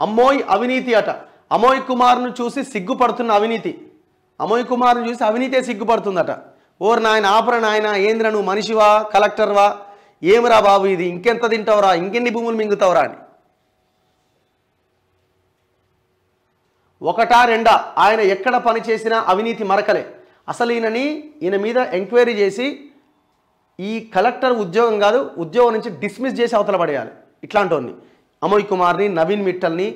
అమ్మోయ్ అవినీతి అట. అమోయ్ కుమార్ను చూసి సిగ్గుపడుతున్న అవినీతి. అమోయ్ కుమార్ను చూసి అవినీతే సిగ్గుపడుతుందట. ఓరు నాయన ఆపర నాయన, ఏంద్ర నువ్వు మనిషివా కలెక్టర్వా, ఏమిరా బాబు ఇది, ఇంకెంత తింటావురా, ఇంకెన్ని భూములు మింగుతావురా అని. ఒకటా రెండా ఆయన ఎక్కడ పని చేసినా అవినీతి మరకలే. అసలు ఈయన మీద ఎంక్వైరీ చేసి ఈ కలెక్టర్ ఉద్యోగం కాదు, ఉద్యోగం నుంచి డిస్మిస్ చేసి అవతల పడేయాలి. ఇట్లాంటి అమోయ్ కుమార్ని, నవీన్ మిట్టల్ని,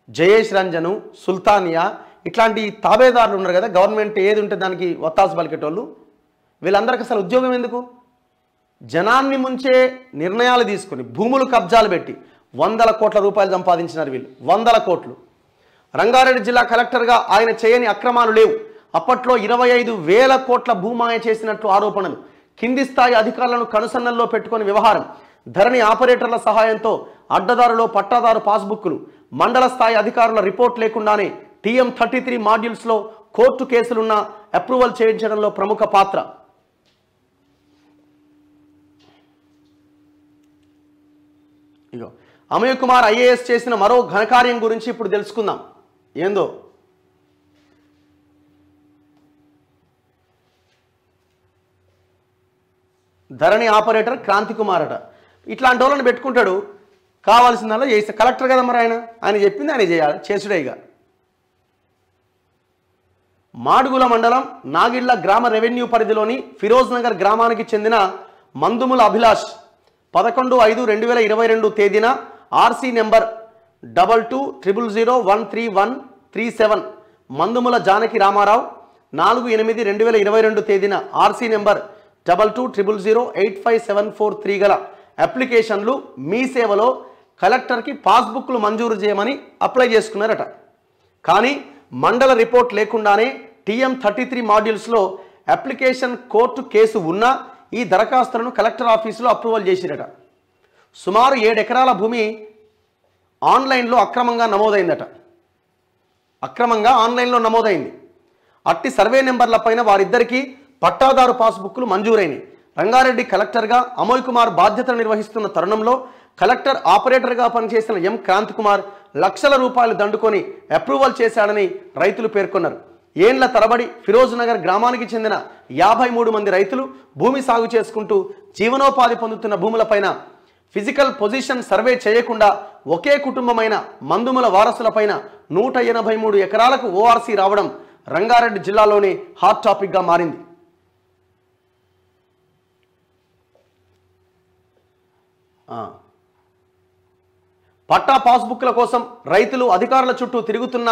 జయేష్ రంజను, సుల్తానియా, ఇట్లాంటి తాబేదారులు ఉన్నారు కదా, గవర్నమెంట్ ఏది ఉంటే దానికి ఒత్తాసు పలికేటోళ్ళు, వీళ్ళందరికీ అసలు ఉద్యోగం ఎందుకు? జనాన్ని ముంచే నిర్ణయాలు తీసుకుని భూములు కబ్జాలు పెట్టి 100 కోట్ల రూపాయలు సంపాదించినారు వీళ్ళు, 100 కోట్లు. రంగారెడ్డి జిల్లా కలెక్టర్గా ఆయన చేయని అక్రమాలు లేవు. అప్పట్లో 25,000 కోట్ల భూమాయ చేసినట్లు ఆరోపణలు. కింది స్థాయి అధికారులను కనుసన్నల్లో పెట్టుకుని వ్యవహారం. ధరణి ఆపరేటర్ల సహాయంతో అడ్డదారులో పట్టాదారు పాస్బుక్లు. మండల స్థాయి అధికారుల రిపోర్ట్ లేకుండానే TM33 మాడ్యూల్స్లో కోర్టు కేసులున్న అప్రూవల్ చేయించడంలో ప్రముఖ పాత్ర. ఇగో అమోయ్ కుమార్ IAS చేసిన మరో ఘనకార్యం గురించి ఇప్పుడు తెలుసుకుందాం. ఏందో ధరణి ఆపరేటర్ క్రాంతి కుమార్ అట. ఇట్లాంటి వాళ్ళని పెట్టుకుంటాడు, కావాల్సిందల్లా చేస్తే కలెక్టర్ కదా మరి ఆయన చెప్పింది ఆయన చేయాలి, చేసుడే. ఇక మాడుగుల మండలం నాగిళ్ల గ్రామ రెవెన్యూ పరిధిలోని ఫిరోజ్ నగర్ గ్రామానికి చెందిన మందుముల అభిలాష్ 11/5/2022 తేదీన RC నెంబర్ 2200013137, మందుముల జానకి రామారావు 4/8/2022 తేదీన RC నెంబర్ 2200085743 గల అప్లికేషన్లు మీ సేవలో కలెక్టర్కి పాస్బుక్లు మంజూరు చేయమని అప్లై చేసుకున్నారట. కానీ మండల రిపోర్ట్ లేకుండానే TM33 మాడ్యూల్స్లో అప్లికేషన్ కోర్టు కేసు ఉన్నా ఈ దరఖాస్తులను కలెక్టర్ ఆఫీసులో అప్రూవల్ చేసిరట. సుమారు 7 ఎకరాల భూమి ఆన్లైన్లో అక్రమంగా నమోదైంది. అట్టి సర్వే నెంబర్లపైన వారిద్దరికీ పట్టాదారు పాస్బుక్లు మంజూరైనవి. రంగారెడ్డి కలెక్టర్గా అమోయ్ కుమార్ బాధ్యతలు నిర్వహిస్తున్న తరుణంలో కలెక్టర్ ఆపరేటర్గా పనిచేసిన M క్రాంతి కుమార్ లక్షల రూపాయలు దండుకొని అప్రూవల్ చేశాడని రైతులు పేర్కొన్నారు. ఏండ్ల తరబడి ఫిరోజ్ నగర్ గ్రామానికి చెందిన 53 మంది రైతులు భూమి సాగు చేసుకుంటూ జీవనోపాధి పొందుతున్న భూములపైన ఫిజికల్ పొజిషన్ సర్వే చేయకుండా ఒకే కుటుంబమైన మందుముల వారసులపైన 183 ఎకరాలకు ORC రావడం రంగారెడ్డి జిల్లాలోనే హాట్ టాపిక్గా మారింది. పట్టా పాస్బుక్ల కోసం రైతులు అధికారుల చుట్టూ తిరుగుతున్న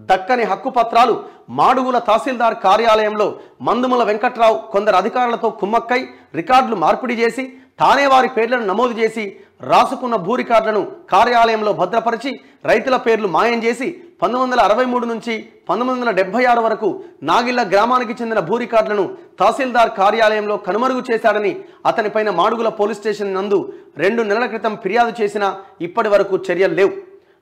దక్కని హక్కు పత్రాలు మాడుగుల తహసీల్దార్ కార్యాలయంలో మందుముల వెంకట్రావు కొందరు అధికారులతో కుమ్మక్కై రికార్డులు మార్పిడి చేసి తానే వారి పేర్లను నమోదు చేసి రాసుకున్న భూ రికార్డులను కార్యాలయంలో భద్రపరిచి రైతుల పేర్లు మాయం చేసి 1963 నుంచి 1976 వరకు నాగిళ్ల గ్రామానికి చెందిన భూ రికార్డులను తహసీల్దార్ కార్యాలయంలో కనుమరుగు చేశాడని అతనిపైన మాడుగుల పోలీస్ స్టేషన్ నందు 2 నెలల క్రితం ఫిర్యాదు చేసినా ఇప్పటి వరకు చర్యలు లేవు.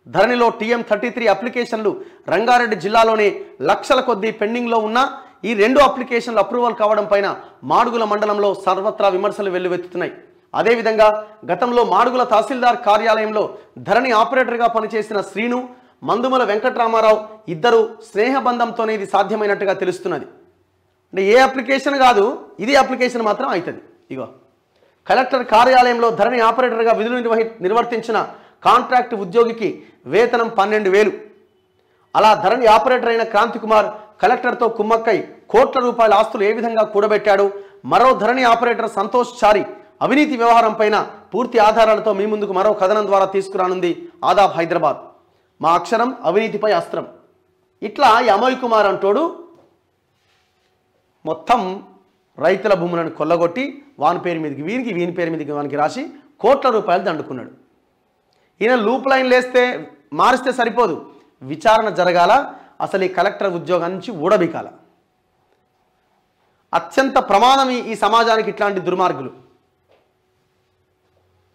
ధరణిలో TM33 అప్లికేషన్లు రంగారెడ్డి జిల్లాలోనే లక్షల కొద్దీ పెండింగ్లో ఉన్న ఈ 2 అప్లికేషన్లు అప్రూవల్ కావడం పైన మాడుగుల మండలంలో సర్వత్రా విమర్శలు వెల్లువెత్తుతున్నాయి. అదేవిధంగా గతంలో మాడుగుల తహసీల్దార్ కార్యాలయంలో ధరణి ఆపరేటర్గా పనిచేసిన శ్రీను, మందుముల వెంకటరామారావు ఇద్దరు స్నేహబంధంతోనే ఇది సాధ్యమైనట్టుగా తెలుస్తున్నది. అంటే ఏ అప్లికేషన్ కాదు, ఇది అప్లికేషన్ మాత్రం అవుతుంది. ఇగో కలెక్టర్ కార్యాలయంలో ధరణి ఆపరేటర్గా విధులు నిర్వర్తించిన కాంట్రాక్ట్ ఉద్యోగికి వేతనం 12,000. అలా ధరణి ఆపరేటర్ అయిన క్రాంతి కుమార్ కలెక్టర్తో కుమ్మక్కై కోట్ల రూపాయల ఆస్తులు ఏ విధంగా కూడబెట్టాడు, మరో ధరణి ఆపరేటర్ సంతోష్ చారి అవినీతి వ్యవహారం పైన పూర్తి ఆధారాలతో మీ ముందుకు మరో కథనం ద్వారా తీసుకురానుంది ఆదాబ్ హైదరాబాద్. మా అక్షరం అవినీతిపై అస్త్రం. ఇట్లా అమోయ్ కుమార్ అంటోడు మొత్తం రైతుల భూములను కొల్లగొట్టి వాని పేరు మీదకి వీని పేరు మీదకి వానికి రాసి కోట్ల రూపాయలు దండుకున్నాడు. ఈయన లూప్ లైన్ లేస్తే మారిస్తే సరిపోదు, విచారణ జరగాల, అసలు ఈ కలెక్టర్ ఉద్యోగం నుంచి ఊడబికాల. అత్యంత ప్రమాదం ఈ సమాజానికి ఇట్లాంటి దుర్మార్గులు.